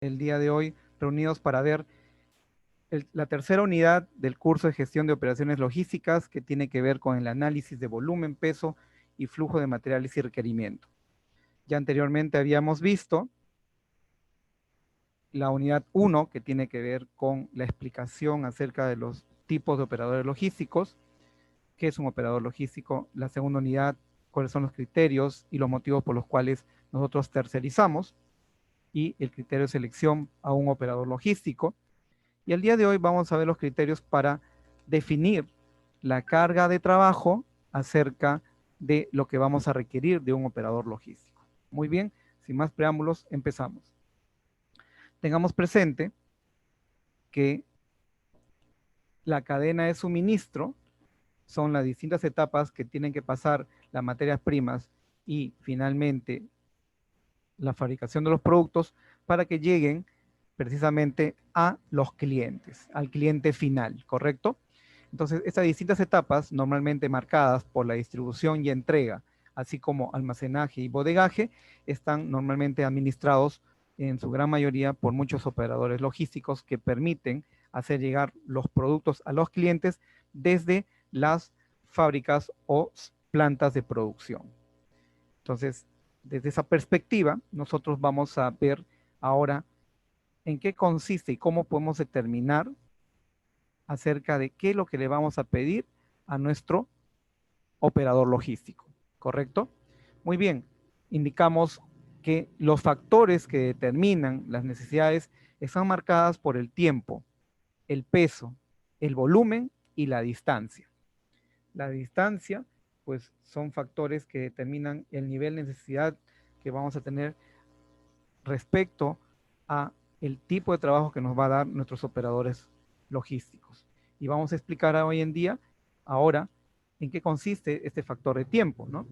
el día de hoy reunidos para ver la tercera unidad del curso de gestión de operaciones logísticas que tiene que ver con el análisis de volumen, peso y flujo de materiales y requerimiento. Ya anteriormente habíamos visto la unidad 1 que tiene que ver con la explicación acerca de los tipos de operadores logísticos, qué es un operador logístico, la segunda unidad, cuáles son los criterios y los motivos por los cuales nosotros tercerizamos y el criterio de selección a un operador logístico. Y el día de hoy vamos a ver los criterios para definir la carga de trabajo acerca de lo que vamos a requerir de un operador logístico. Muy bien, sin más preámbulos, empezamos. Tengamos presente que la cadena de suministro son las distintas etapas que tienen que pasar las materias primas y finalmente la fabricación de los productos para que lleguen precisamente a los clientes, al cliente final, ¿correcto? Entonces, estas distintas etapas, normalmente marcadas por la distribución y entrega, así como almacenaje y bodegaje, están normalmente administrados en su gran mayoría por muchos operadores logísticos que permiten hacer llegar los productos a los clientes desde las fábricas o plantas de producción. Entonces, desde esa perspectiva, nosotros vamos a ver ahora en qué consiste y cómo podemos determinar acerca de qué es lo que le vamos a pedir a nuestro operador logístico, ¿correcto? Muy bien, indicamos que los factores que determinan las necesidades están marcadas por el tiempo, el peso, el volumen y la distancia. La distancia, pues son factores que determinan el nivel de necesidad que vamos a tener respecto a el tipo de trabajo que nos va a dar nuestros operadores logísticos. Y vamos a explicar hoy en día, ahora, en qué consiste este factor de tiempo, ¿no?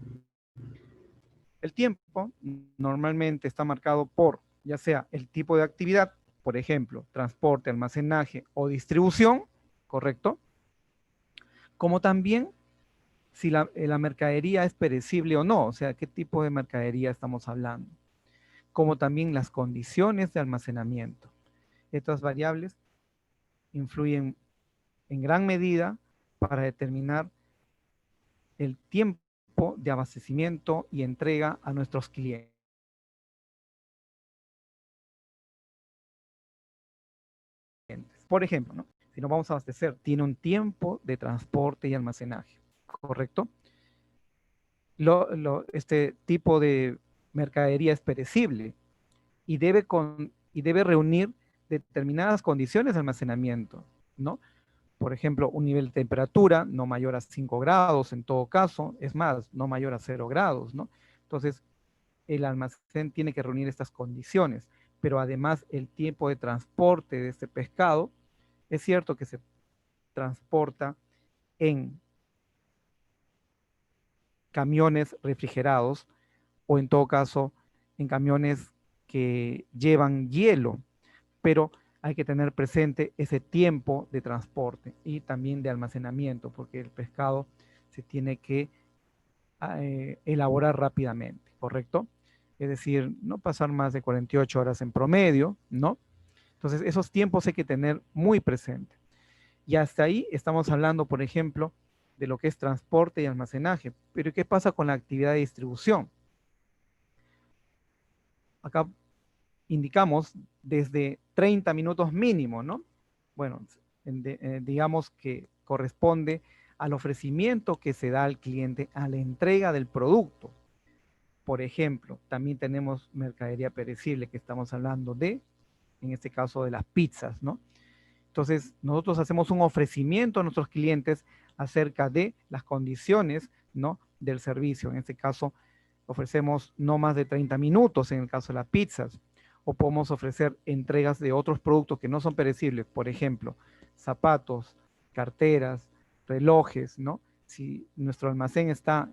El tiempo normalmente está marcado por, ya sea el tipo de actividad, por ejemplo, transporte, almacenaje o distribución, ¿correcto? Como también si la mercadería es perecible o no, o sea, qué tipo de mercadería estamos hablando, como también las condiciones de almacenamiento. Estas variables influyen en gran medida para determinar el tiempo de abastecimiento y entrega a nuestros clientes. Por ejemplo, ¿no? Si nos vamos a abastecer, tiene un tiempo de transporte y almacenaje, ¿correcto? Este tipo de mercadería es perecible y debe reunir determinadas condiciones de almacenamiento, ¿no? Por ejemplo, un nivel de temperatura no mayor a 5 grados en todo caso, es más, no mayor a 0 grados, ¿no? Entonces, el almacén tiene que reunir estas condiciones, pero además el tiempo de transporte de este pescado, es cierto que se transporta en camiones refrigerados o en todo caso en camiones que llevan hielo, pero hay que tener presente ese tiempo de transporte y también de almacenamiento, porque el pescado se tiene que elaborar rápidamente, ¿correcto? Es decir, no pasar más de 48 horas en promedio, ¿no? Entonces, esos tiempos hay que tener muy presente. Y hasta ahí estamos hablando, por ejemplo, de lo que es transporte y almacenaje. Pero ¿qué pasa con la actividad de distribución? Acá indicamos desde 30 minutos mínimo, ¿no? Bueno, digamos que corresponde al ofrecimiento que se da al cliente a la entrega del producto. Por ejemplo, también tenemos mercadería perecible que estamos hablando de, en este caso, de las pizzas, ¿no? Entonces, nosotros hacemos un ofrecimiento a nuestros clientes acerca de las condiciones, ¿no? Del servicio. En este caso, ofrecemos no más de 30 minutos en el caso de las pizzas. O podemos ofrecer entregas de otros productos que no son perecibles, por ejemplo, zapatos, carteras, relojes, ¿no? Si nuestro almacén está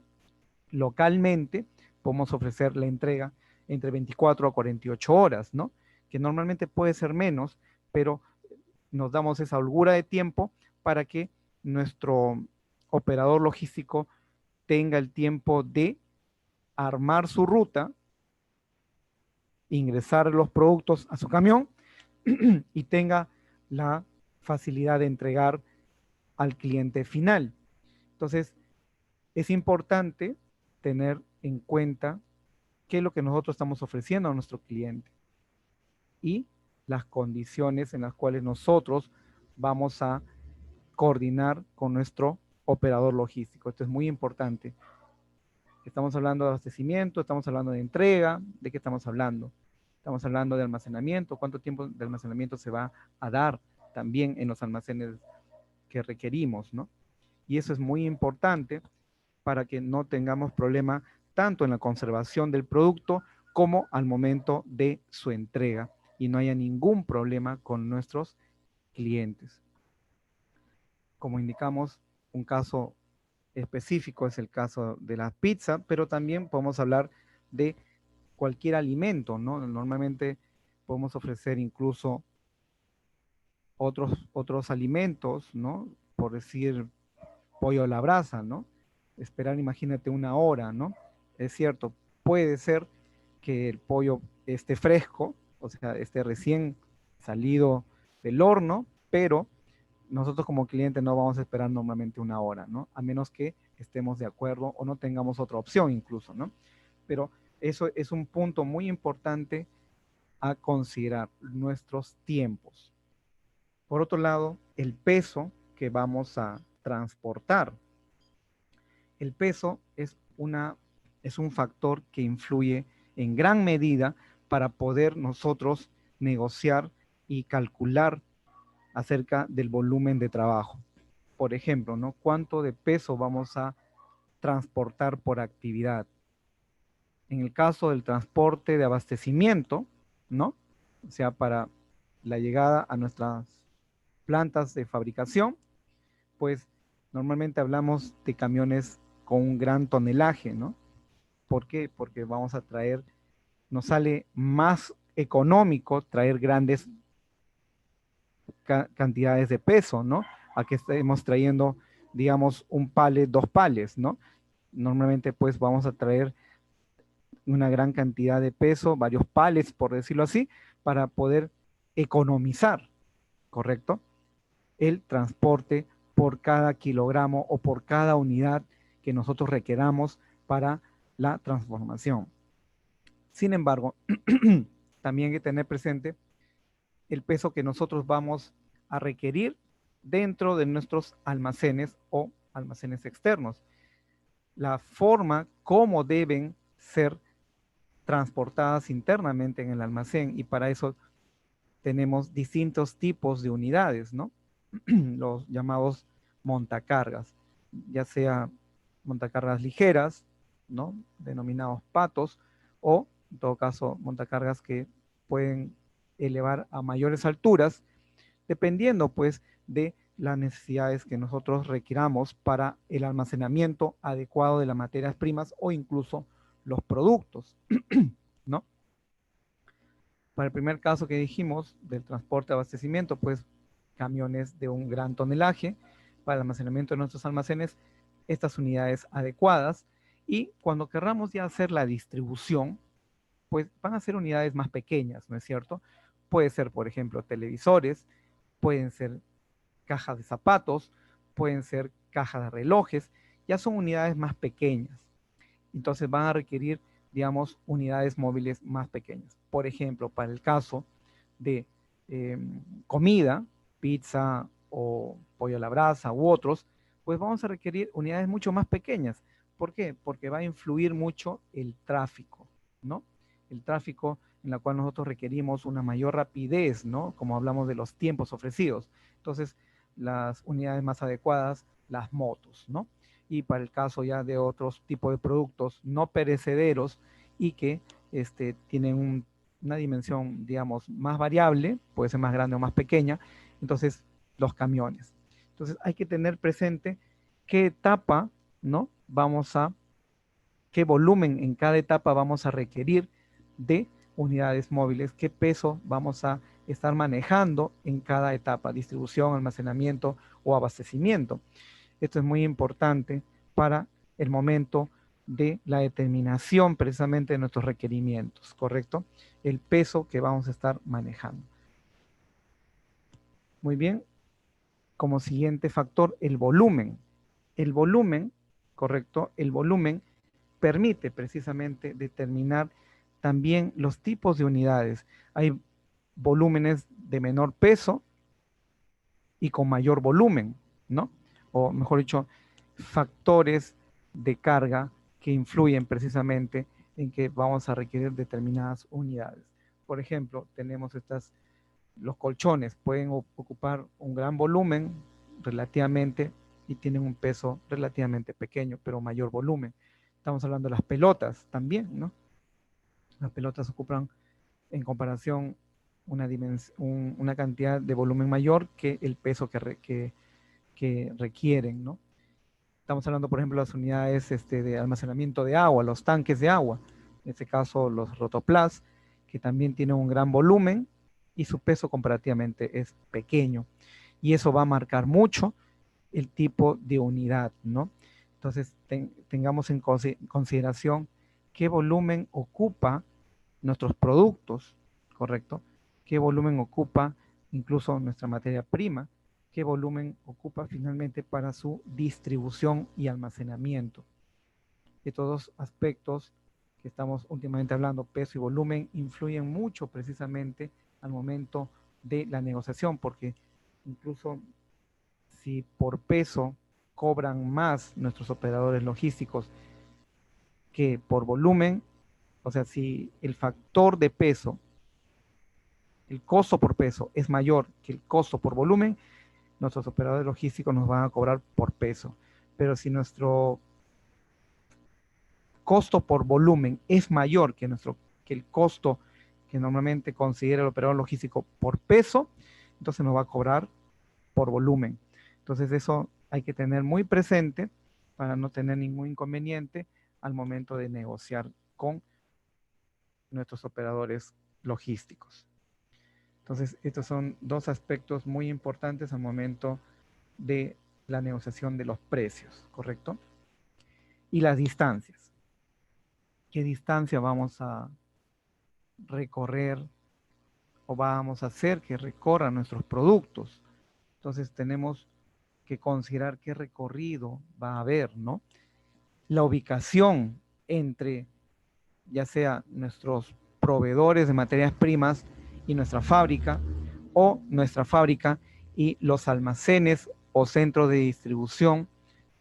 localmente, podemos ofrecer la entrega entre 24 a 48 horas, ¿no? Que normalmente puede ser menos, pero nos damos esa holgura de tiempo para que nuestro operador logístico tenga el tiempo de armar su ruta ingresar los productos a su camión y tenga la facilidad de entregar al cliente final. Entonces, es importante tener en cuenta qué es lo que nosotros estamos ofreciendo a nuestro cliente y las condiciones en las cuales nosotros vamos a coordinar con nuestro operador logístico. Esto es muy importante. Estamos hablando de abastecimiento, estamos hablando de entrega, ¿de qué estamos hablando? Estamos hablando de almacenamiento, cuánto tiempo de almacenamiento se va a dar también en los almacenes que requerimos, ¿no? Y eso es muy importante para que no tengamos problema tanto en la conservación del producto como al momento de su entrega y no haya ningún problema con nuestros clientes. Como indicamos, un caso específico es el caso de la pizza, pero también podemos hablar de cualquier alimento, ¿no? Normalmente podemos ofrecer incluso otros alimentos, ¿no? Por decir pollo a la brasa, ¿no? Esperar, imagínate, una hora, ¿no? Es cierto, puede ser que el pollo esté fresco, o sea, esté recién salido del horno, pero nosotros como cliente no vamos a esperar normalmente una hora, ¿no? A menos que estemos de acuerdo o no tengamos otra opción incluso, ¿no? Pero eso es un punto muy importante a considerar, nuestros tiempos. Por otro lado, el peso que vamos a transportar. El peso es un factor que influye en gran medida para poder nosotros negociar y calcular acerca del volumen de trabajo. Por ejemplo, ¿no? ¿Cuánto de peso vamos a transportar por actividad? En el caso del transporte de abastecimiento, ¿no? O sea, para la llegada a nuestras plantas de fabricación, pues normalmente hablamos de camiones con un gran tonelaje, ¿no? ¿Por qué? Porque vamos a traer, nos sale más económico traer grandes cantidades de peso, ¿no? A que estemos trayendo, digamos, un palet, dos palets, ¿no? Normalmente, pues, vamos a traer una gran cantidad de peso, varios palets, por decirlo así, para poder economizar, ¿correcto? El transporte por cada kilogramo o por cada unidad que nosotros requeramos para la transformación. Sin embargo, también hay que tener presente el peso que nosotros vamos a requerir dentro de nuestros almacenes o almacenes externos. La forma como deben ser transportadas internamente en el almacén y para eso tenemos distintos tipos de unidades, ¿no? Los llamados montacargas, ya sea montacargas ligeras, ¿no? Denominados patos, o en todo caso montacargas que pueden elevar a mayores alturas, dependiendo pues de las necesidades que nosotros requiramos para el almacenamiento adecuado de las materias primas o incluso los productos, ¿no? Para el primer caso que dijimos del transporte de abastecimiento, pues camiones de un gran tonelaje para el almacenamiento de nuestros almacenes, estas unidades adecuadas. Y cuando querramos ya hacer la distribución, pues van a ser unidades más pequeñas, ¿no es cierto? Puede ser, por ejemplo, televisores, pueden ser cajas de zapatos, pueden ser cajas de relojes, ya son unidades más pequeñas. Entonces van a requerir, digamos, unidades móviles más pequeñas. Por ejemplo, para el caso de comida, pizza o pollo a la brasa u otros, pues vamos a requerir unidades mucho más pequeñas. ¿Por qué? Porque va a influir mucho el tráfico, ¿no? El tráfico en la cual nosotros requerimos una mayor rapidez, ¿no? Como hablamos de los tiempos ofrecidos. Entonces, las unidades más adecuadas, las motos, ¿no? Y para el caso ya de otros tipos de productos no perecederos y que tienen una dimensión, digamos, más variable, puede ser más grande o más pequeña, entonces los camiones. Entonces hay que tener presente qué etapa, ¿no? Qué volumen en cada etapa vamos a requerir de unidades móviles, qué peso vamos a estar manejando en cada etapa, distribución, almacenamiento o abastecimiento. Esto es muy importante para el momento de la determinación precisamente de nuestros requerimientos, ¿correcto? El peso que vamos a estar manejando. Muy bien. Como siguiente factor, el volumen. El volumen, ¿correcto? El volumen permite precisamente determinar también los tipos de unidades. Hay volúmenes de menor peso y con mayor volumen, ¿no? O mejor dicho, factores de carga que influyen precisamente en que vamos a requerir determinadas unidades. Por ejemplo, tenemos los colchones pueden ocupar un gran volumen relativamente y tienen un peso relativamente pequeño, pero mayor volumen. Estamos hablando de las pelotas también, ¿no? Las pelotas ocupan en comparación una cantidad de volumen mayor que el peso que requieren, ¿no? Estamos hablando, por ejemplo, de las unidades de almacenamiento de agua, los tanques de agua, en este caso los rotoplas, que también tienen un gran volumen y su peso comparativamente es pequeño. Y eso va a marcar mucho el tipo de unidad, ¿no? Entonces, tengamos en consideración qué volumen ocupa nuestros productos, ¿correcto? ¿Qué volumen ocupa incluso nuestra materia prima? ¿Qué volumen ocupa finalmente para su distribución y almacenamiento? Estos dos aspectos que estamos últimamente hablando, peso y volumen, influyen mucho precisamente al momento de la negociación, porque incluso si por peso cobran más nuestros operadores logísticos que por volumen, o sea, si el factor de peso, el costo por peso es mayor que el costo por volumen, nuestros operadores logísticos nos van a cobrar por peso. Pero si nuestro costo por volumen es mayor que el costo que normalmente considera el operador logístico por peso, entonces nos va a cobrar por volumen. Entonces eso hay que tener muy presente para no tener ningún inconveniente al momento de negociar con nuestros operadores logísticos. Entonces, estos son dos aspectos muy importantes al momento de la negociación de los precios, ¿correcto? Y las distancias. ¿Qué distancia vamos a recorrer o vamos a hacer que recorran nuestros productos? Entonces, tenemos que considerar qué recorrido va a haber, ¿no? La ubicación entre ya sea nuestros proveedores de materias primas y nuestra fábrica, o nuestra fábrica y los almacenes o centros de distribución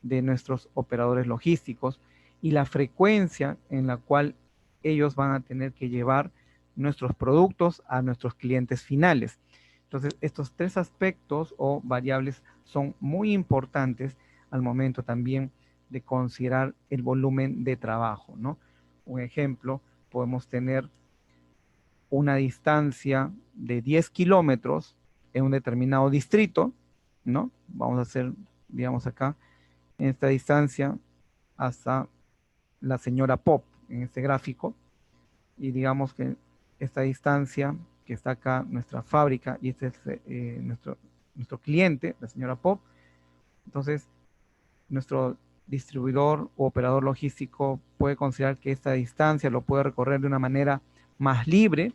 de nuestros operadores logísticos, y la frecuencia en la cual ellos van a tener que llevar nuestros productos a nuestros clientes finales. Entonces, estos tres aspectos o variables son muy importantes al momento también de considerar el volumen de trabajo, ¿no? Un ejemplo, podemos tener una distancia de 10 kilómetros en un determinado distrito, ¿no? Vamos a hacer, digamos acá, en esta distancia hasta la señora Pop, en este gráfico, y digamos que esta distancia que está acá, nuestra fábrica, y este es nuestro cliente, la señora Pop. Entonces, nuestro distribuidor o operador logístico puede considerar que esta distancia lo puede recorrer de una manera más libre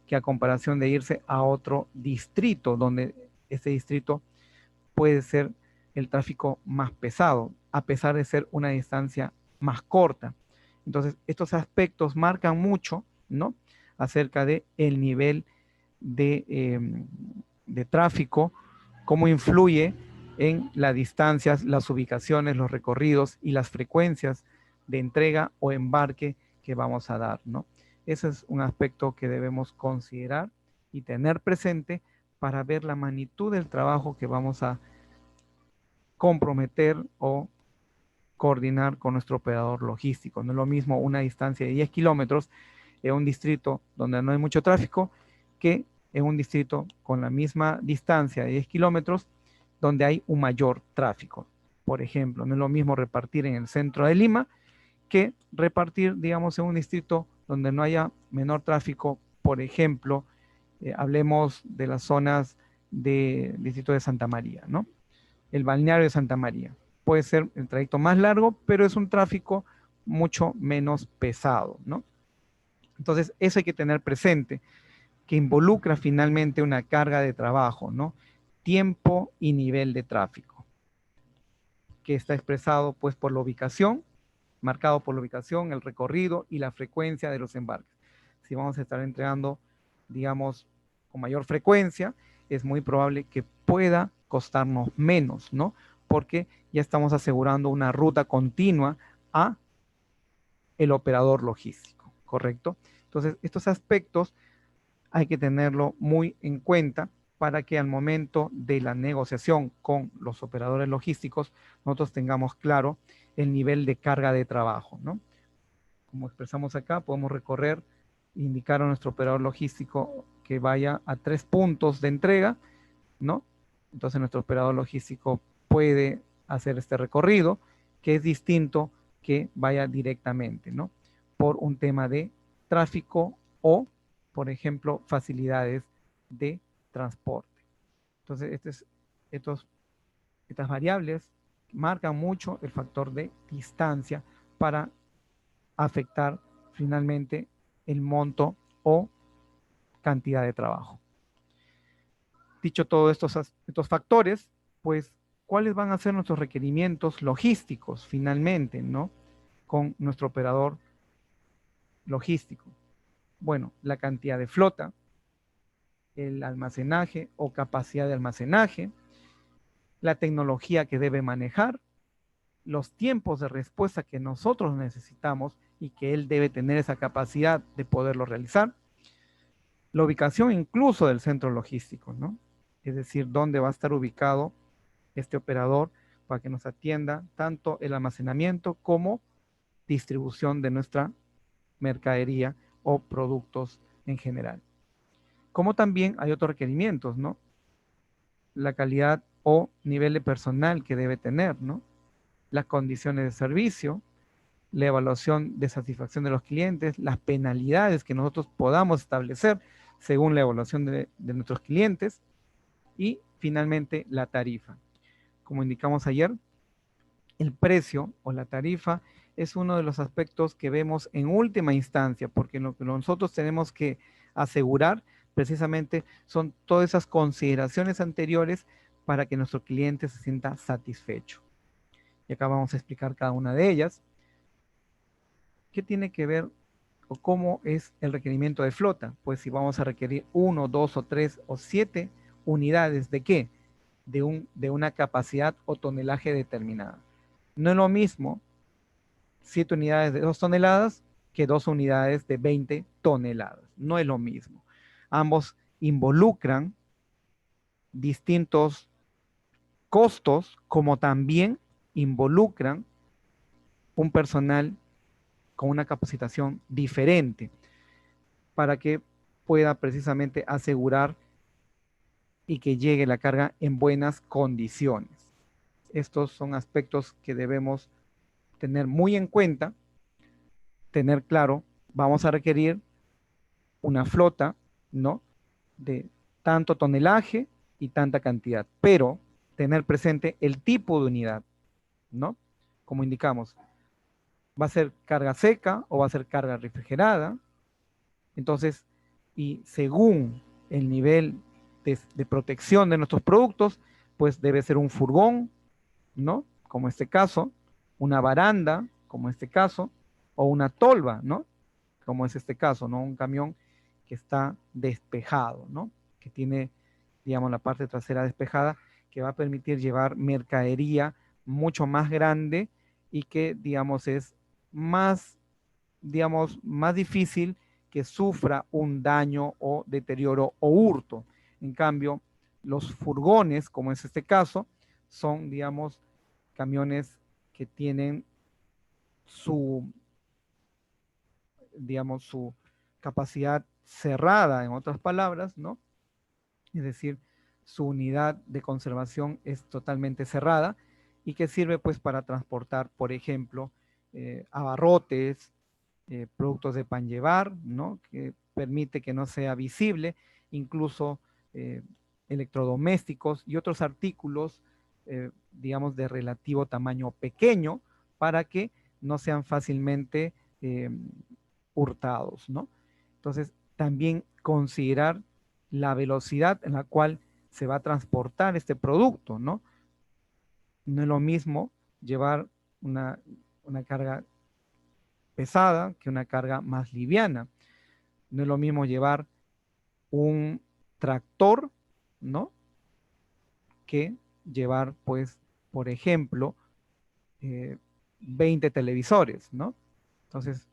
que a comparación de irse a otro distrito, donde este distrito puede ser el tráfico más pesado, a pesar de ser una distancia más corta. Entonces, estos aspectos marcan mucho, ¿no? Acerca de el nivel de tráfico, cómo influye en las distancias, las ubicaciones, los recorridos y las frecuencias de entrega o embarque que vamos a dar, ¿no? Ese es un aspecto que debemos considerar y tener presente para ver la magnitud del trabajo que vamos a comprometer o coordinar con nuestro operador logístico. No es lo mismo una distancia de 10 kilómetros en un distrito donde no hay mucho tráfico que en un distrito con la misma distancia de 10 kilómetros donde hay un mayor tráfico. Por ejemplo, no es lo mismo repartir en el centro de Lima que repartir, digamos, en un distrito donde no haya menor tráfico. Por ejemplo, hablemos de las zonas del distrito de Santa María, ¿no? El balneario de Santa María. Puede ser el trayecto más largo, pero es un tráfico mucho menos pesado, ¿no? Entonces, eso hay que tener presente, que involucra finalmente una carga de trabajo, ¿no? Tiempo y nivel de tráfico, que está expresado pues por la ubicación, marcado por la ubicación, el recorrido y la frecuencia de los embarques. Si vamos a estar entregando, digamos, con mayor frecuencia, es muy probable que pueda costarnos menos, ¿no? Porque ya estamos asegurando una ruta continua a el operador logístico, ¿correcto? Entonces, estos aspectos hay que tenerlo muy en cuenta para que al momento de la negociación con los operadores logísticos nosotros tengamos claro el nivel de carga de trabajo, ¿no? Como expresamos acá, podemos recorrer, indicar a nuestro operador logístico que vaya a 3 puntos de entrega, ¿no? Entonces nuestro operador logístico puede hacer este recorrido, que es distinto que vaya directamente, ¿no? Por un tema de tráfico o, por ejemplo, facilidades de transporte. Entonces, estas variables marcan mucho el factor de distancia para afectar finalmente el monto o cantidad de trabajo. Dicho todos estos factores, pues, ¿cuáles van a ser nuestros requerimientos logísticos finalmente, ¿no? Con nuestro operador logístico. Bueno, la cantidad de flota, el almacenaje o capacidad de almacenaje, la tecnología que debe manejar, los tiempos de respuesta que nosotros necesitamos y que él debe tener esa capacidad de poderlo realizar, la ubicación incluso del centro logístico, ¿no? Es decir, dónde va a estar ubicado este operador para que nos atienda tanto el almacenamiento como distribución de nuestra mercadería o productos en general. Como también hay otros requerimientos, ¿no? La calidad o nivel de personal que debe tener, ¿no? Las condiciones de servicio, la evaluación de satisfacción de los clientes, las penalidades que nosotros podamos establecer según la evaluación de nuestros clientes y finalmente la tarifa. Como indicamos ayer, el precio o la tarifa es uno de los aspectos que vemos en última instancia, porque lo que nosotros tenemos que asegurar precisamente son todas esas consideraciones anteriores para que nuestro cliente se sienta satisfecho. Y acá vamos a explicar cada una de ellas. ¿Qué tiene que ver o cómo es el requerimiento de flota? Pues si vamos a requerir 1, 2 o 3 o 7 unidades de qué? De una capacidad o tonelaje determinada. No es lo mismo 7 unidades de 2 toneladas que 2 unidades de 20 toneladas. No es lo mismo. Ambos involucran distintos costos, como también involucran un personal con una capacitación diferente para que pueda precisamente asegurar y que llegue la carga en buenas condiciones. Estos son aspectos que debemos tener muy en cuenta, tener claro. Vamos a requerir una flota, ¿no? De tanto tonelaje y tanta cantidad, pero tener presente el tipo de unidad, ¿no? Como indicamos, va a ser carga seca o va a ser carga refrigerada. Entonces, y según el nivel de protección de nuestros productos, pues debe ser un furgón, ¿no? Como este caso, una baranda, como este caso, o una tolva, ¿no? Como es este caso, ¿no? Un camión que está despejado, ¿no? Que tiene, digamos, la parte trasera despejada, que va a permitir llevar mercadería mucho más grande y que, digamos, es más, digamos, más difícil que sufra un daño o deterioro o hurto. En cambio, los furgones, como es este caso, son, digamos, camiones que tienen su, digamos, su capacidad cerrada, en otras palabras, ¿no? Es decir, su unidad de conservación es totalmente cerrada y que sirve pues para transportar, por ejemplo, abarrotes, productos de pan llevar, ¿no? Que permite que no sea visible, incluso eh, electrodomésticos y otros artículos, digamos, de relativo tamaño pequeño, para que no sean fácilmente hurtados, ¿no? Entonces, también considerar la velocidad en la cual se va a transportar este producto, ¿no? No es lo mismo llevar una carga pesada que una carga más liviana. No es lo mismo llevar un tractor, ¿no? Que llevar, pues, por ejemplo, 20 televisores, ¿no? Entonces,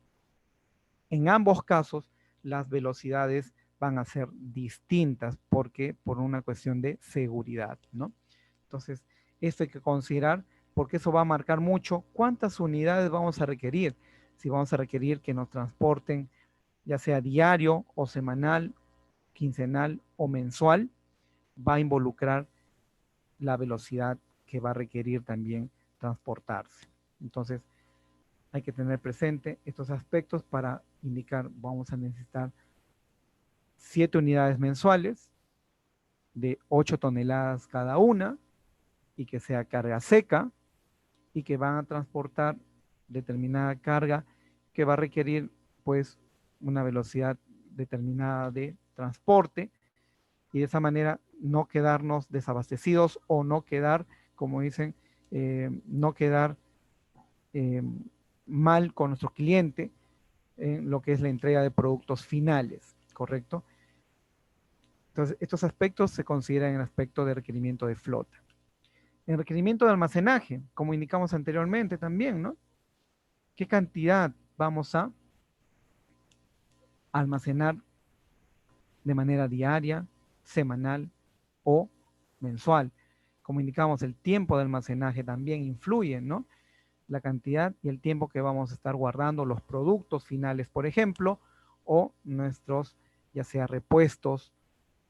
en ambos casos, las velocidades van a ser distintas porque por una cuestión de seguridad, ¿no? Entonces, esto hay que considerar porque eso va a marcar mucho cuántas unidades vamos a requerir. Si vamos a requerir que nos transporten ya sea diario o semanal, quincenal o mensual, va a involucrar la velocidad que va a requerir también transportarse. Entonces, hay que tener presente estos aspectos para indicar, vamos a necesitar 7 unidades mensuales de 8 toneladas cada una y que sea carga seca y que van a transportar determinada carga que va a requerir pues una velocidad determinada de transporte y de esa manera no quedarnos desabastecidos o no quedar, como dicen, no quedar eh, mal con nuestro cliente en lo que es la entrega de productos finales, ¿correcto? Entonces, estos aspectos se consideran en el aspecto de requerimiento de flota. En requerimiento de almacenaje, como indicamos anteriormente también, ¿no? ¿Qué cantidad vamos a almacenar de manera diaria, semanal o mensual? Como indicamos, el tiempo de almacenaje también influye, ¿no? La cantidad y el tiempo que vamos a estar guardando los productos finales, por ejemplo, o nuestros, ya sea repuestos,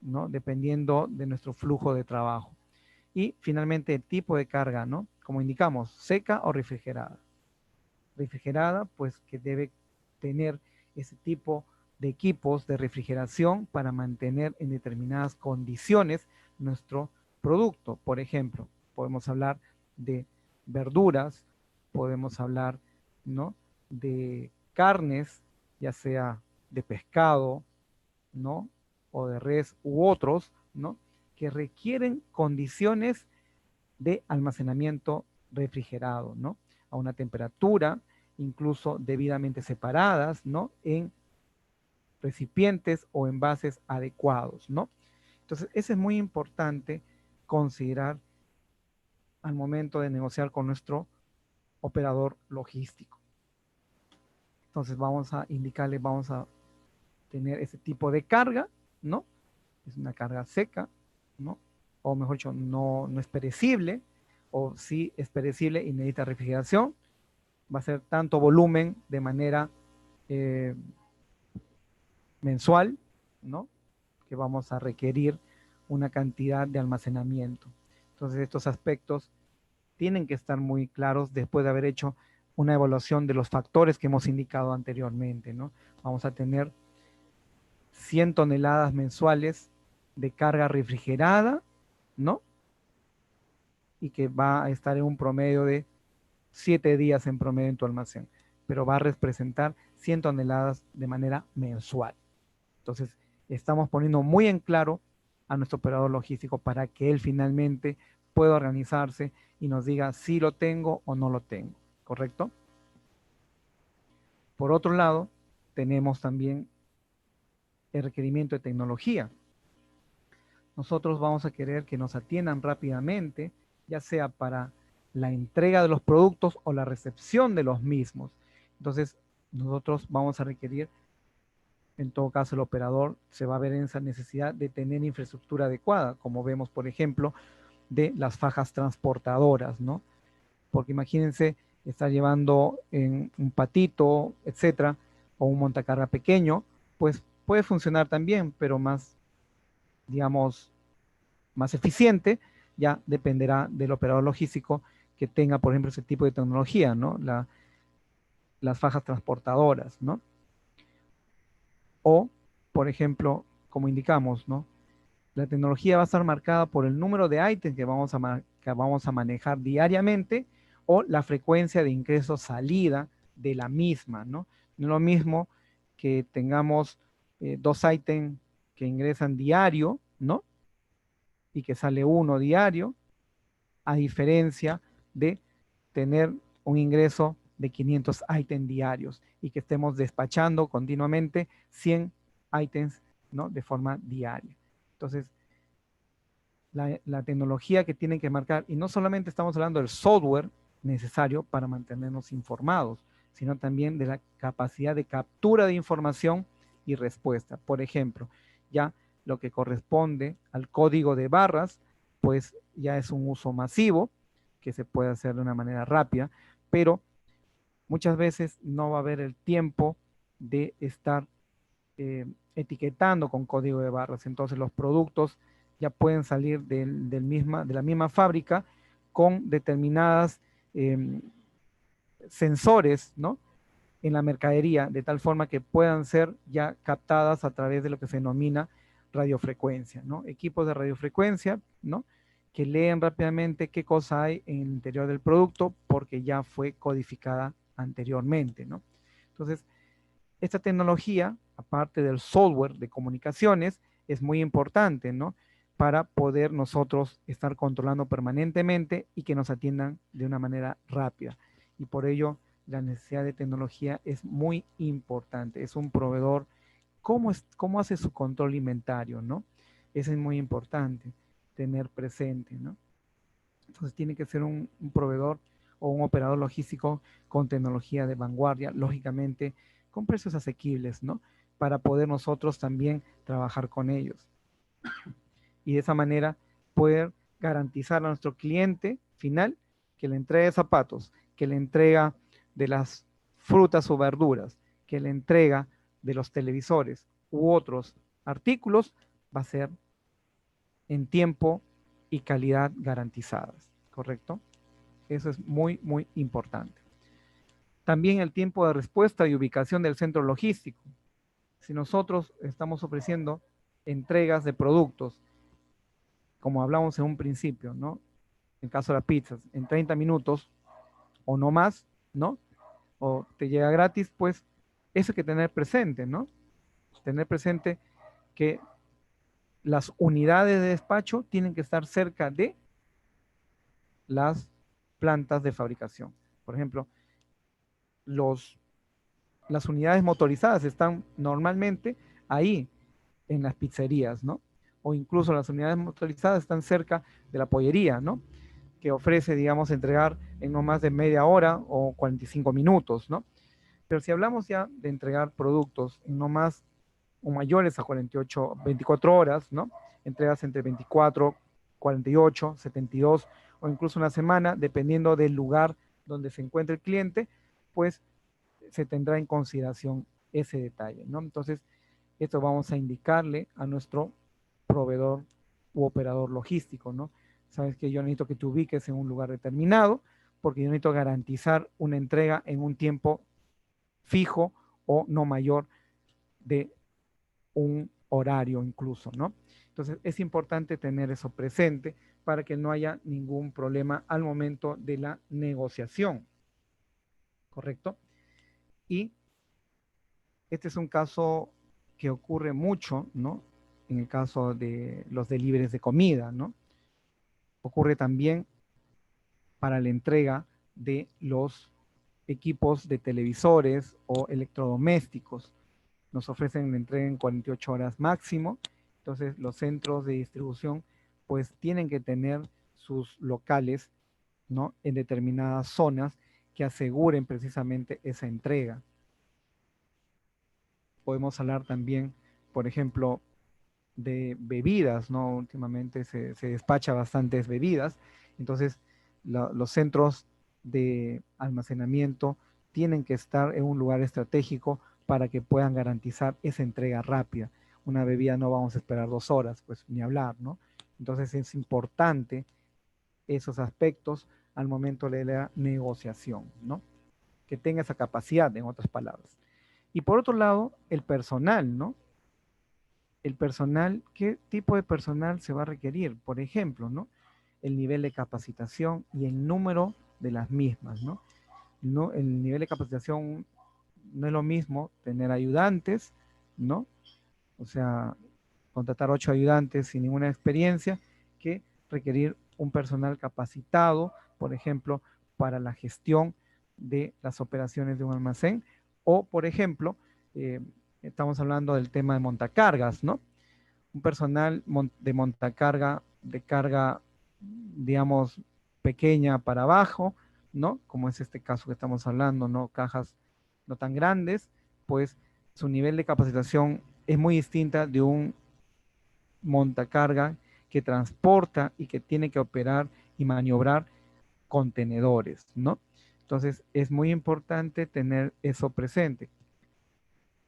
¿no? Dependiendo de nuestro flujo de trabajo. Y finalmente el tipo de carga, ¿no? Como indicamos, seca o refrigerada. Refrigerada, pues que debe tener ese tipo de equipos de refrigeración para mantener en determinadas condiciones nuestro producto. Por ejemplo, podemos hablar de verduras, podemos hablar, ¿no? De carnes, ya sea de pescado, ¿no? O de res u otros, ¿no? Que requieren condiciones de almacenamiento refrigerado, ¿no? A una temperatura, incluso debidamente separadas, ¿no? En recipientes o envases adecuados, ¿no? Entonces, eso es muy importante considerar al momento de negociar con nuestro operador logístico. Entonces, vamos a indicarle, vamos a tener ese tipo de carga, ¿no? Es una carga seca, ¿no? O mejor dicho, no es perecible, o sí es perecible y necesita refrigeración. Va a ser tanto volumen de manera mensual, ¿no? Que vamos a requerir una cantidad de almacenamiento. Entonces, estos aspectos tienen que estar muy claros después de haber hecho una evaluación de los factores que hemos indicado anteriormente, ¿no? Vamos a tener 100 toneladas mensuales de carga refrigerada, ¿no? Y que va a estar en un promedio de 7 días en promedio en tu almacén, pero va a representar 100 toneladas de manera mensual. Entonces, estamos poniendo muy en claro a nuestro operador logístico para que él finalmente pueda organizarse y nos diga si lo tengo o no lo tengo, ¿correcto? Por otro lado, tenemos también el requerimiento de tecnología. Nosotros vamos a querer que nos atiendan rápidamente, ya sea para la entrega de los productos o la recepción de los mismos. Entonces, nosotros vamos a requerir, en todo caso, el operador se va a ver en esa necesidad de tener infraestructura adecuada, como vemos, por ejemplo, de las fajas transportadoras, ¿no? Porque imagínense estar llevando en un patito, etcétera, o un montacarga pequeño, pues puede funcionar también, pero más, digamos, más eficiente, ya dependerá del operador logístico que tenga, por ejemplo, ese tipo de tecnología, ¿no? Las fajas transportadoras, ¿no? O, por ejemplo, como indicamos, ¿no? La tecnología va a estar marcada por el número de ítems que vamos a manejar diariamente o la frecuencia de ingreso-salida de la misma, ¿no? No es lo mismo que tengamos 2 ítems que ingresan diario, ¿no? Y que sale uno diario, a diferencia de tener un ingreso de 500 ítems diarios y que estemos despachando continuamente 100 ítems, ¿no? De forma diaria. Entonces, la tecnología que tienen que marcar, y no solamente estamos hablando del software necesario para mantenernos informados, sino también de la capacidad de captura de información y respuesta. Por ejemplo, ya lo que corresponde al código de barras, pues ya es un uso masivo que se puede hacer de una manera rápida, pero muchas veces no va a haber el tiempo de estar etiquetando con código de barras. Entonces los productos ya pueden salir de la misma fábrica con determinadas sensores, ¿no? En la mercadería, de tal forma que puedan ser ya captadas a través de lo que se denomina radiofrecuencia, ¿no? Equipos de radiofrecuencia, ¿no? Que leen rápidamente qué cosa hay en el interior del producto porque ya fue codificada anteriormente, ¿no? Entonces, esta tecnología, aparte del software de comunicaciones, es muy importante, ¿no? Para poder nosotros estar controlando permanentemente y que nos atiendan de una manera rápida. Y por ello, la necesidad de tecnología es muy importante. Es un proveedor. ¿Cómo hace su control inventario, no? Eso es muy importante tener presente, ¿no? Entonces tiene que ser un proveedor o un operador logístico con tecnología de vanguardia, lógicamente con precios asequibles, ¿no? Para poder nosotros también trabajar con ellos. Y de esa manera poder garantizar a nuestro cliente final que le entrega de zapatos, que le entrega de las frutas o verduras, que le entrega de los televisores u otros artículos, va a ser en tiempo y calidad garantizadas, ¿correcto? Eso es muy, muy importante. También el tiempo de respuesta y ubicación del centro logístico. Si nosotros estamos ofreciendo entregas de productos, como hablamos en un principio, ¿no? En el caso de las pizzas, en 30 minutos o no más, ¿no? O te llega gratis, pues eso hay que tener presente, ¿no? Tener presente que las unidades de despacho tienen que estar cerca de las plantas de fabricación. Por ejemplo, las unidades motorizadas están normalmente ahí en las pizzerías, ¿no? O incluso las unidades motorizadas están cerca de la pollería, ¿no? Que ofrece, digamos, entregar en no más de media hora o 45 minutos, ¿no? Pero si hablamos ya de entregar productos en no más o mayores a 48, 24 horas, ¿no? Entregas entre 24, 48, 72 o incluso una semana, dependiendo del lugar donde se encuentre el cliente, pues se tendrá en consideración ese detalle, ¿no? Entonces, esto vamos a indicarle a nuestro proveedor u operador logístico, ¿no? Sabes que yo necesito que te ubiques en un lugar determinado porque yo necesito garantizar una entrega en un tiempo fijo o no mayor de un horario incluso, ¿no? Entonces es importante tener eso presente para que no haya ningún problema al momento de la negociación, ¿correcto? Y este es un caso que ocurre mucho, ¿no? En el caso de los deliveries de comida, ¿no? Ocurre también para la entrega de los equipos de televisores o electrodomésticos. Nos ofrecen la entrega en 48 horas máximo. Entonces los centros de distribución pues tienen que tener sus locales, ¿no? En determinadas zonas que aseguren precisamente esa entrega. Podemos hablar también, por ejemplo, de bebidas, ¿no? Últimamente se despacha bastantes bebidas, entonces los centros de almacenamiento tienen que estar en un lugar estratégico para que puedan garantizar esa entrega rápida. Una bebida no vamos a esperar 2 horas, pues ni hablar, ¿no? Entonces es importante esos aspectos al momento de la negociación, ¿no? Que tenga esa capacidad, en otras palabras. Y por otro lado, el personal, ¿no? El personal, ¿qué tipo de personal se va a requerir? Por ejemplo, ¿no? El nivel de capacitación y el número de las mismas, ¿no? No, el nivel de capacitación no es lo mismo tener ayudantes, ¿no? O sea, contratar 8 ayudantes sin ninguna experiencia que requerir un personal capacitado, por ejemplo, para la gestión de las operaciones de un almacén, o, por ejemplo, estamos hablando del tema de montacargas, ¿no? Un personal de montacarga, de carga, digamos, pequeña para abajo, ¿no? Como es este caso que estamos hablando, ¿no? Cajas no tan grandes, pues su nivel de capacitación es muy distinta de un montacarga que transporta y que tiene que operar y maniobrar contenedores, ¿no? Entonces es muy importante tener eso presente.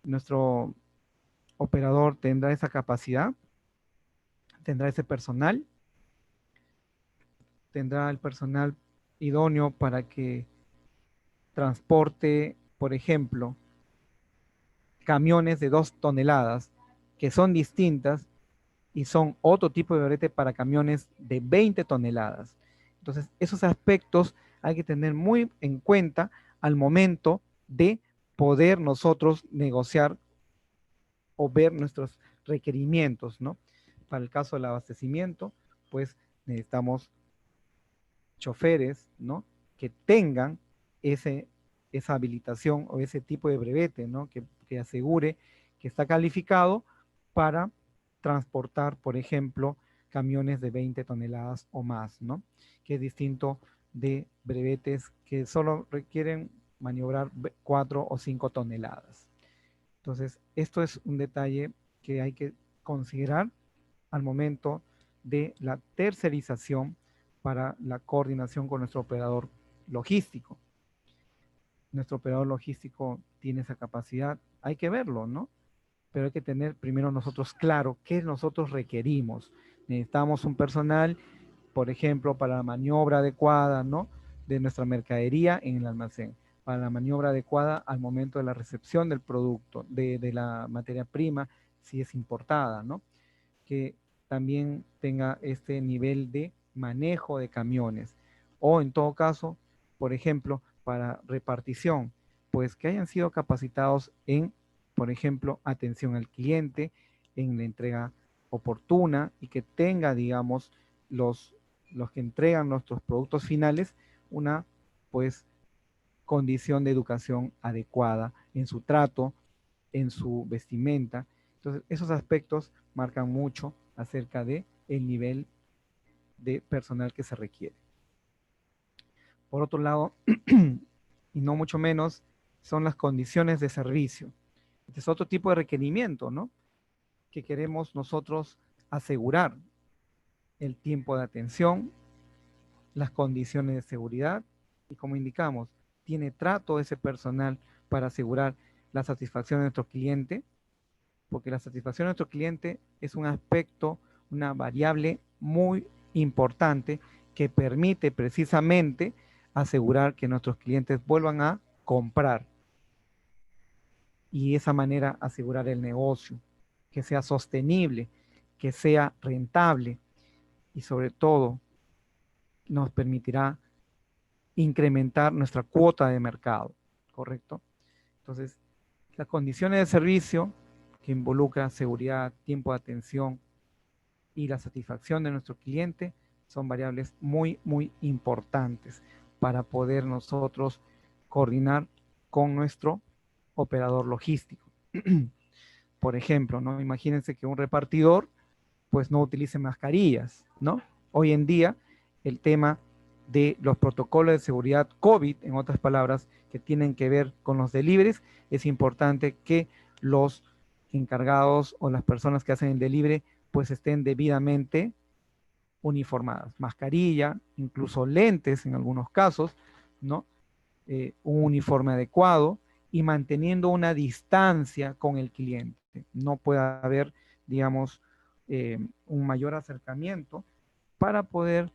Nuestro operador tendrá esa capacidad, tendrá ese personal, tendrá el personal idóneo para que transporte, por ejemplo, camiones de 2 toneladas que son distintas y son otro tipo de brete para camiones de 20 toneladas. Entonces, esos aspectos hay que tener muy en cuenta al momento de poder nosotros negociar o ver nuestros requerimientos, ¿no? Para el caso del abastecimiento, pues necesitamos choferes, ¿no? Que tengan esa habilitación o ese tipo de brevete, ¿no? Que asegure que está calificado para transportar, por ejemplo, camiones de 20 toneladas o más, ¿no? Que es distinto de brevetes que solo requieren maniobrar 4 o 5 toneladas. Entonces, esto es un detalle que hay que considerar al momento de la tercerización para la coordinación con nuestro operador logístico. Nuestro operador logístico tiene esa capacidad, hay que verlo, ¿no? Pero hay que tener primero nosotros claro qué nosotros requerimos. Necesitamos un personal, por ejemplo, para la maniobra adecuada, ¿no? De nuestra mercadería en el almacén, para la maniobra adecuada al momento de la recepción del producto, de la materia prima, si es importada, ¿no? Que también tenga este nivel de manejo de camiones. O en todo caso, por ejemplo, para repartición, pues que hayan sido capacitados en, por ejemplo, atención al cliente, en la entrega oportuna y que tenga, digamos, los que entregan nuestros productos finales una, pues, condición de educación adecuada en su trato, en su vestimenta. Entonces, esos aspectos marcan mucho acerca de el nivel de personal que se requiere. Por otro lado, y no mucho menos, son las condiciones de servicio. Este es otro tipo de requerimiento, ¿no? Que queremos nosotros asegurar el tiempo de atención, las condiciones de seguridad y como indicamos, tiene trato ese personal para asegurar la satisfacción de nuestro cliente, porque la satisfacción de nuestro cliente es un aspecto, una variable muy importante que permite precisamente asegurar que nuestros clientes vuelvan a comprar y de esa manera asegurar el negocio, que sea sostenible, que sea rentable y sobre todo nos permitirá incrementar nuestra cuota de mercado, ¿correcto? Entonces, las condiciones de servicio que involucran seguridad, tiempo de atención y la satisfacción de nuestro cliente son variables muy, muy importantes para poder nosotros coordinar con nuestro operador logístico. Por ejemplo, ¿no? Imagínense que un repartidor pues no utilice mascarillas, ¿no? Hoy en día el tema de los protocolos de seguridad COVID, en otras palabras, que tienen que ver con los deliveries, es importante que los encargados o las personas que hacen el delivery pues estén debidamente uniformadas. Mascarilla, incluso lentes en algunos casos, ¿no? Un uniforme adecuado y manteniendo una distancia con el cliente. No puede haber, digamos, un mayor acercamiento para poder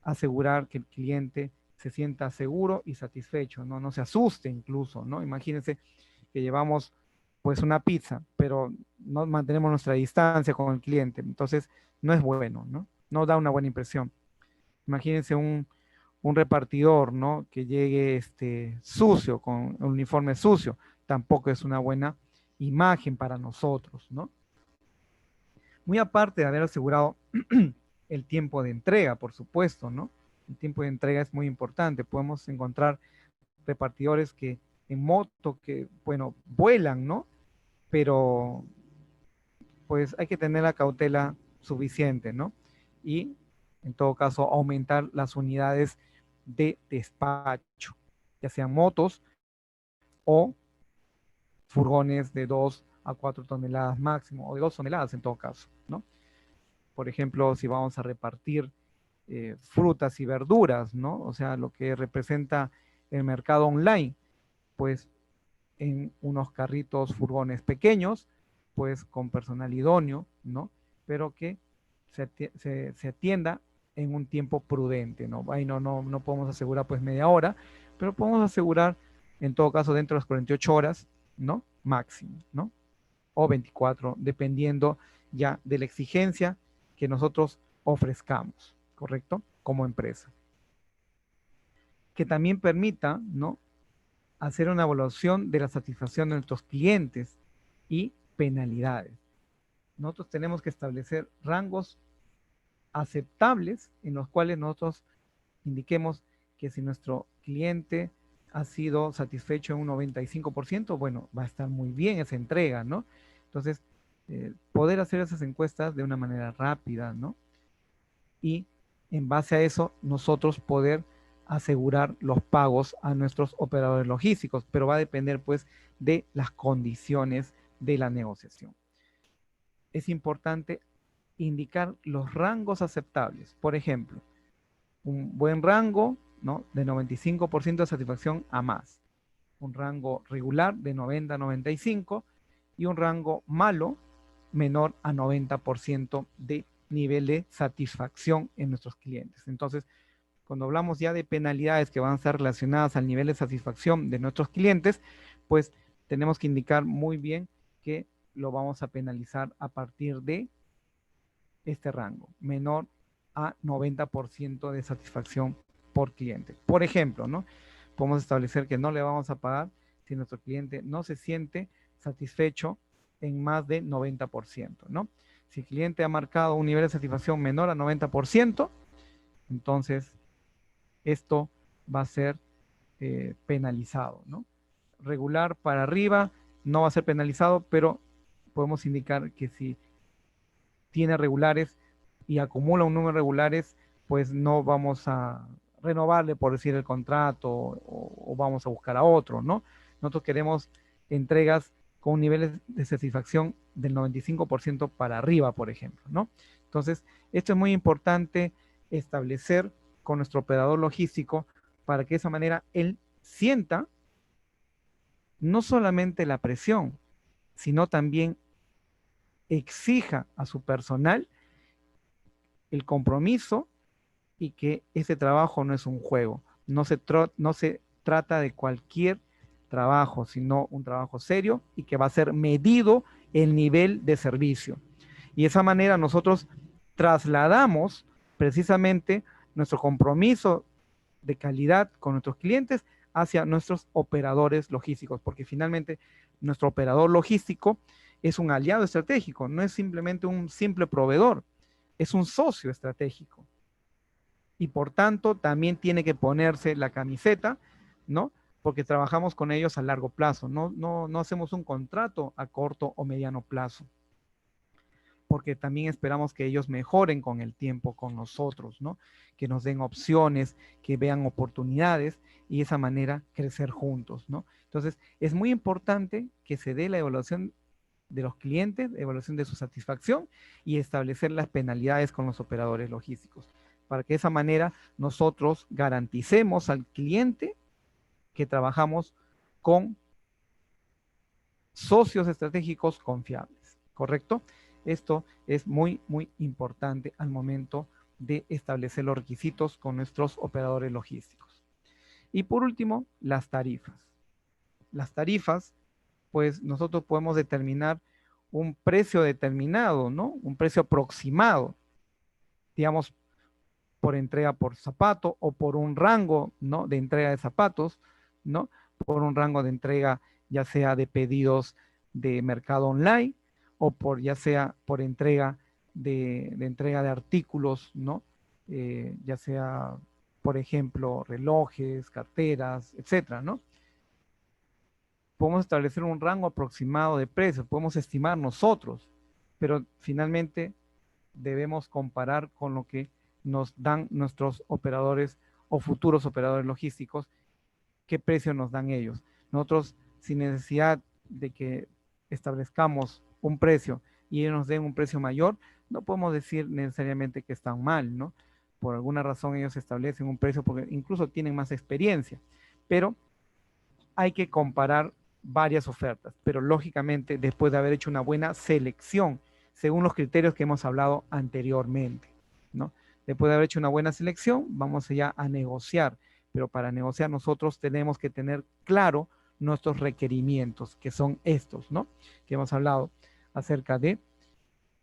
asegurar que el cliente se sienta seguro y satisfecho, ¿no? No se asuste incluso, ¿no? Imagínense que llevamos pues una pizza, pero no mantenemos nuestra distancia con el cliente, entonces no es bueno, ¿no? No da una buena impresión. Imagínense un repartidor, ¿no? Que llegue sucio, con un uniforme sucio, tampoco es una buena imagen para nosotros, ¿no? Muy aparte de haber asegurado el tiempo de entrega, por supuesto, ¿no? El tiempo de entrega es muy importante. Podemos encontrar repartidores que en moto, que, bueno, vuelan, ¿no? Pero pues hay que tener la cautela suficiente, ¿no? Y en todo caso aumentar las unidades de despacho, ya sean motos o furgones de 2 a 4 toneladas máximo, o de 2 toneladas en todo caso, ¿no? Por ejemplo, si vamos a repartir frutas y verduras, ¿no? O sea, lo que representa el mercado online, pues en unos carritos, furgones pequeños, pues con personal idóneo, ¿no? Pero que se atienda en un tiempo prudente, ¿no? Ahí no podemos asegurar pues media hora, pero podemos asegurar en todo caso dentro de las 48 horas, ¿no? Máximo, ¿no? O 24, dependiendo ya de la exigencia que nosotros ofrezcamos, ¿correcto? Como empresa. Que también permita, ¿no? Hacer una evaluación de la satisfacción de nuestros clientes y penalidades. Nosotros tenemos que establecer rangos aceptables en los cuales nosotros indiquemos que si nuestro cliente ha sido satisfecho en un 95%, bueno, va a estar muy bien esa entrega, ¿no? Entonces, poder hacer esas encuestas de una manera rápida, ¿no? Y en base a eso, nosotros poder asegurar los pagos a nuestros operadores logísticos, pero va a depender pues de las condiciones de la negociación. Es importante indicar los rangos aceptables. Por ejemplo, un buen rango, ¿no? De 95% de satisfacción a más. Un rango regular de 90 a 95 y un rango malo menor a 90% de nivel de satisfacción en nuestros clientes. Entonces, cuando hablamos ya de penalidades que van a estar relacionadas al nivel de satisfacción de nuestros clientes, pues tenemos que indicar muy bien que lo vamos a penalizar a partir de este rango, menor a 90% de satisfacción por cliente. Por ejemplo, ¿no? Podemos establecer que no le vamos a pagar si nuestro cliente no se siente satisfecho en más de 90%, ¿no? Si el cliente ha marcado un nivel de satisfacción menor a 90%, entonces esto va a ser penalizado, ¿no? Regular para arriba no va a ser penalizado, pero podemos indicar que si tiene regulares y acumula un número de regulares, pues no vamos a renovarle, por decir, el contrato o vamos a buscar a otro, ¿no? Nosotros queremos entregas con niveles de satisfacción del 95% para arriba, por ejemplo, ¿no? Entonces, esto es muy importante establecer con nuestro operador logístico para que de esa manera él sienta no solamente la presión, sino también exija a su personal el compromiso y que ese trabajo no es un juego. No se trata de cualquier trabajo, sino un trabajo serio y que va a ser medido el nivel de servicio. Y de esa manera nosotros trasladamos precisamente nuestro compromiso de calidad con nuestros clientes hacia nuestros operadores logísticos, porque finalmente nuestro operador logístico es un aliado estratégico, no es simplemente un simple proveedor, es un socio estratégico. Y por tanto también tiene que ponerse la camiseta, ¿no? Porque trabajamos con ellos a largo plazo, no hacemos un contrato a corto o mediano plazo, porque también esperamos que ellos mejoren con el tiempo con nosotros, ¿no? Que nos den opciones, que vean oportunidades y de esa manera crecer juntos, ¿no? Entonces, es muy importante que se dé la evaluación de los clientes, evaluación de su satisfacción y establecer las penalidades con los operadores logísticos, para que de esa manera nosotros garanticemos al cliente que trabajamos con socios estratégicos confiables, ¿correcto? Esto es muy, muy importante al momento de establecer los requisitos con nuestros operadores logísticos. Y por último, las tarifas. Las tarifas, pues nosotros podemos determinar un precio determinado, ¿no? Un precio aproximado. Digamos, por entrega por zapato o por un rango, ¿no?, de entrega de zapatos, ¿no?, por un rango de entrega ya sea de pedidos de mercado online o por ya sea por entrega de entrega de artículos, ¿no? Ya sea, por ejemplo, relojes, carteras, etcétera, ¿no? Podemos establecer un rango aproximado de precios, podemos estimar nosotros, pero finalmente debemos comparar con lo que nos dan nuestros operadores o futuros operadores logísticos, qué precio nos dan ellos. Nosotros, sin necesidad de que establezcamos un precio y ellos nos den un precio mayor, no podemos decir necesariamente que están mal, ¿no? Por alguna razón ellos establecen un precio porque incluso tienen más experiencia, pero hay que comparar varias ofertas, pero lógicamente después de haber hecho una buena selección, según los criterios que hemos hablado anteriormente, ¿no? Después de haber hecho una buena selección, vamos ya a negociar, pero para negociar nosotros tenemos que tener claro nuestros requerimientos, que son estos, ¿no? Que hemos hablado acerca de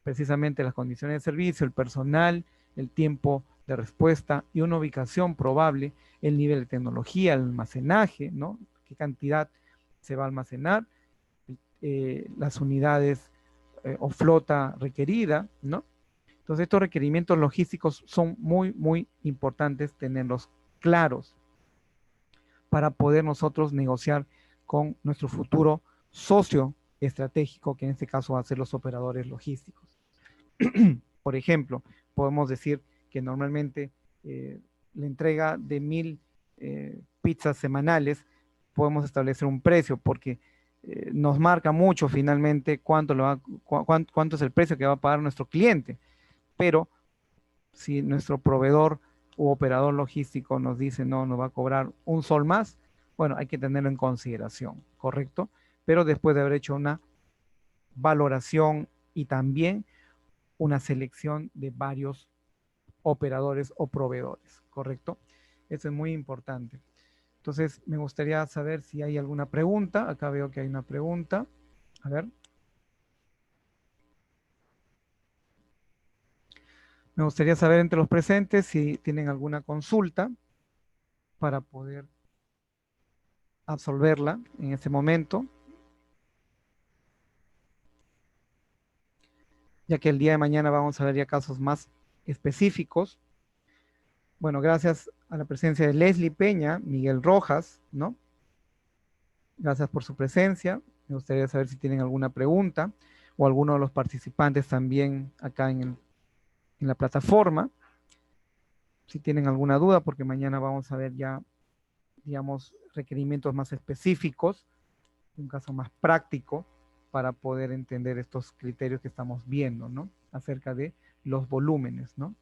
precisamente las condiciones de servicio, el personal, el tiempo de respuesta y una ubicación probable, el nivel de tecnología, el almacenaje, ¿no? Qué cantidad se va a almacenar, las unidades o flota requerida, ¿no? Entonces estos requerimientos logísticos son muy, muy importantes tenerlos claros para poder nosotros negociar con nuestro futuro socio estratégico, que en este caso va a ser los operadores logísticos. Por ejemplo, podemos decir que normalmente la entrega de 1000 pizzas semanales, podemos establecer un precio porque nos marca mucho finalmente cuánto es el precio que va a pagar nuestro cliente. Pero si nuestro proveedor u operador logístico nos dice no, nos va a cobrar un sol más, bueno, hay que tenerlo en consideración, ¿correcto? Pero después de haber hecho una valoración y también una selección de varios operadores o proveedores, ¿correcto? Eso es muy importante. Entonces, me gustaría saber si hay alguna pregunta. Acá veo que hay una pregunta. A ver. Me gustaría saber entre los presentes si tienen alguna consulta para poder absolverla en este momento, ya que el día de mañana vamos a ver ya casos más específicos. Bueno, gracias a la presencia de Leslie Peña, Miguel Rojas, ¿no? Gracias por su presencia. Me gustaría saber si tienen alguna pregunta o alguno de los participantes también acá en la plataforma. Si tienen alguna duda, porque mañana vamos a ver ya, digamos, requerimientos más específicos, un caso más práctico para poder entender estos criterios que estamos viendo, ¿no? Acerca de los volúmenes, ¿no?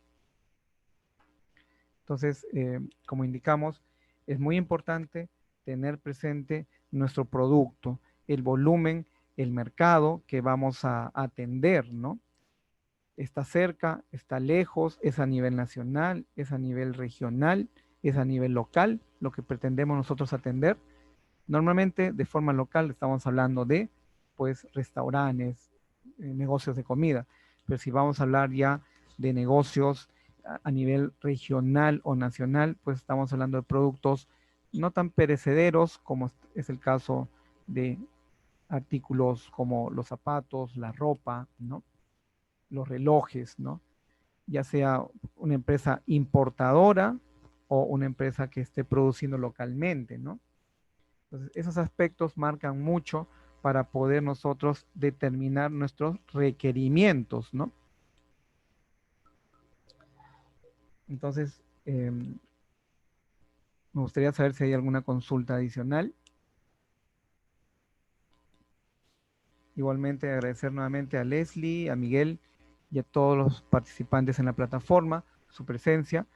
Entonces, como indicamos, es muy importante tener presente nuestro producto, el volumen, el mercado que vamos a atender, ¿no? Está cerca, está lejos, es a nivel nacional, es a nivel regional, es a nivel local, lo que pretendemos nosotros atender. Normalmente de forma local estamos hablando de, pues, restaurantes, negocios de comida, pero si vamos a hablar ya de negocios a nivel regional o nacional, pues estamos hablando de productos no tan perecederos como es el caso de artículos como los zapatos, la ropa, ¿no? Los relojes, ¿no? Ya sea una empresa importadora o una empresa que esté produciendo localmente, ¿no? Entonces, esos aspectos marcan mucho para poder nosotros determinar nuestros requerimientos, ¿no? Entonces, me gustaría saber si hay alguna consulta adicional. Igualmente agradecer nuevamente a Leslie, a Miguel y a todos los participantes en la plataforma, su presencia.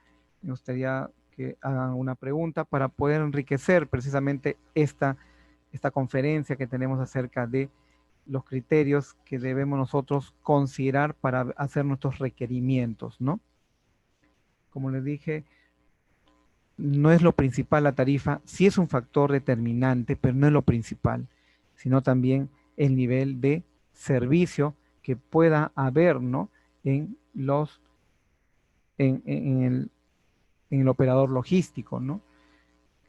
Me gustaría que hagan una pregunta para poder enriquecer precisamente esta conferencia que tenemos acerca de los criterios que debemos nosotros considerar para hacer nuestros requerimientos, ¿no? Como les dije, no es lo principal la tarifa, sí es un factor determinante, pero no es lo principal, sino también el nivel de servicio que pueda haber, ¿no? En los, en el, en el operador logístico, ¿no?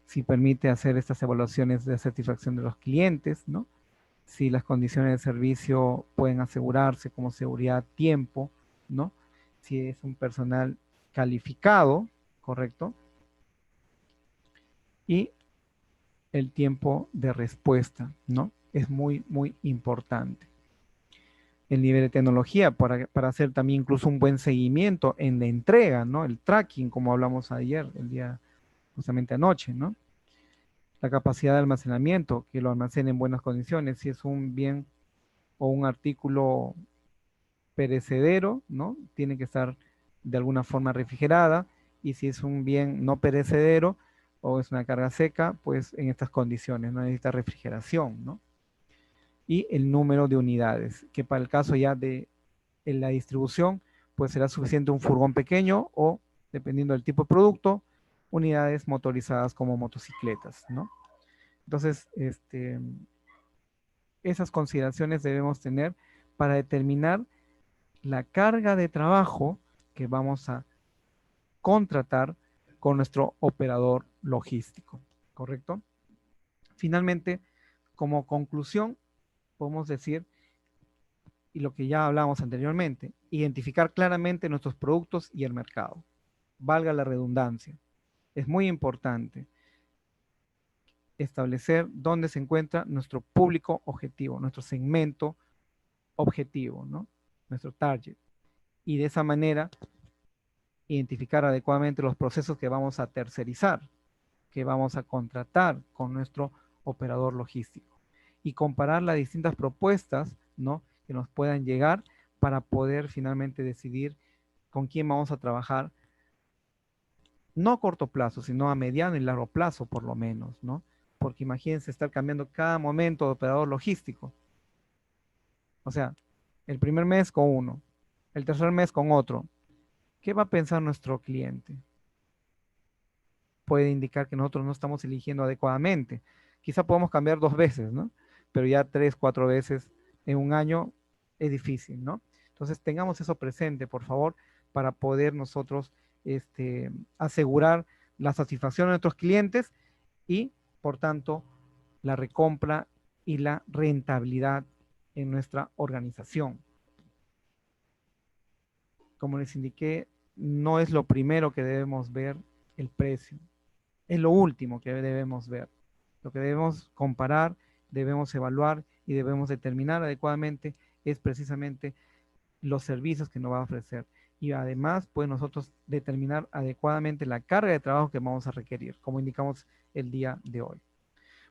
Si permite hacer estas evaluaciones de satisfacción de los clientes, ¿no? Si las condiciones de servicio pueden asegurarse como seguridad, tiempo, ¿no? Si es un personal calificado, ¿correcto? Y el tiempo de respuesta, ¿no? Es muy, muy importante. El nivel de tecnología para hacer también incluso un buen seguimiento en la entrega, ¿no? El tracking, como hablamos ayer, el día justamente anoche, ¿no? La capacidad de almacenamiento, que lo almacene en buenas condiciones, si es un bien o un artículo perecedero, ¿no? Tiene que estar de alguna forma refrigerada, y si es un bien no perecedero o es una carga seca, pues en estas condiciones no necesita refrigeración, ¿no? Y el número de unidades, que para el caso ya de en la distribución, pues será suficiente un furgón pequeño o, dependiendo del tipo de producto, unidades motorizadas como motocicletas, ¿no? Entonces, esas consideraciones debemos tener para determinar la carga de trabajo que vamos a contratar con nuestro operador logístico, ¿correcto? Finalmente, como conclusión, podemos decir, y lo que ya hablamos anteriormente, identificar claramente nuestros productos y el mercado. Valga la redundancia. Es muy importante establecer dónde se encuentra nuestro público objetivo, nuestro segmento objetivo, ¿no? Nuestro target. Y de esa manera identificar adecuadamente los procesos que vamos a tercerizar, que vamos a contratar con nuestro operador logístico, y comparar las distintas propuestas, ¿no?, que nos puedan llegar para poder finalmente decidir con quién vamos a trabajar, no a corto plazo, sino a mediano y largo plazo por lo menos, ¿no? Porque imagínense estar cambiando cada momento de operador logístico. O sea, el primer mes con uno, el tercer mes con otro. ¿Qué va a pensar nuestro cliente? Puede indicar que nosotros no estamos eligiendo adecuadamente. Quizá podemos cambiar 2 veces, ¿no? Pero ya 3, 4 veces en un año es difícil, ¿no? Entonces tengamos eso presente, por favor, para poder nosotros asegurar la satisfacción de nuestros clientes y, por tanto, la recompra y la rentabilidad en nuestra organización. Como les indiqué, no es lo primero que debemos ver el precio. Es lo último que debemos ver. Lo que debemos comparar, debemos evaluar y debemos determinar adecuadamente es precisamente los servicios que nos va a ofrecer. Y además, pues nosotros determinar adecuadamente la carga de trabajo que vamos a requerir, como indicamos el día de hoy.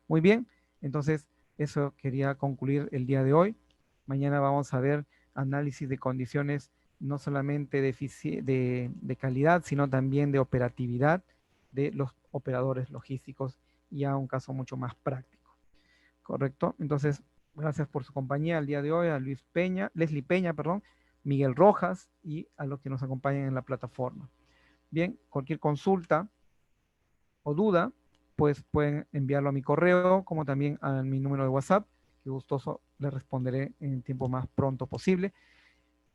Muy bien, entonces eso quería concluir el día de hoy. Mañana vamos a ver análisis de condiciones no solamente de calidad, sino también de operatividad de los operadores logísticos, y a un caso mucho más práctico. ¿Correcto? Entonces, gracias por su compañía el día de hoy, a Leslie Peña, perdón, Miguel Rojas, y a los que nos acompañan en la plataforma. Bien, cualquier consulta o duda, pues pueden enviarlo a mi correo, como también a mi número de WhatsApp, que gustoso les responderé en el tiempo más pronto posible.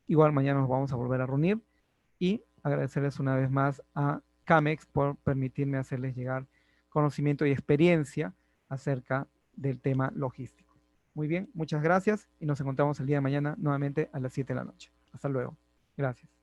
Igual mañana nos vamos a volver a reunir, y agradecerles una vez más a Camex por permitirme hacerles llegar conocimiento y experiencia acerca del tema logístico. Muy bien, muchas gracias, y nos encontramos el día de mañana nuevamente a las 7 de la noche. Hasta luego. Gracias.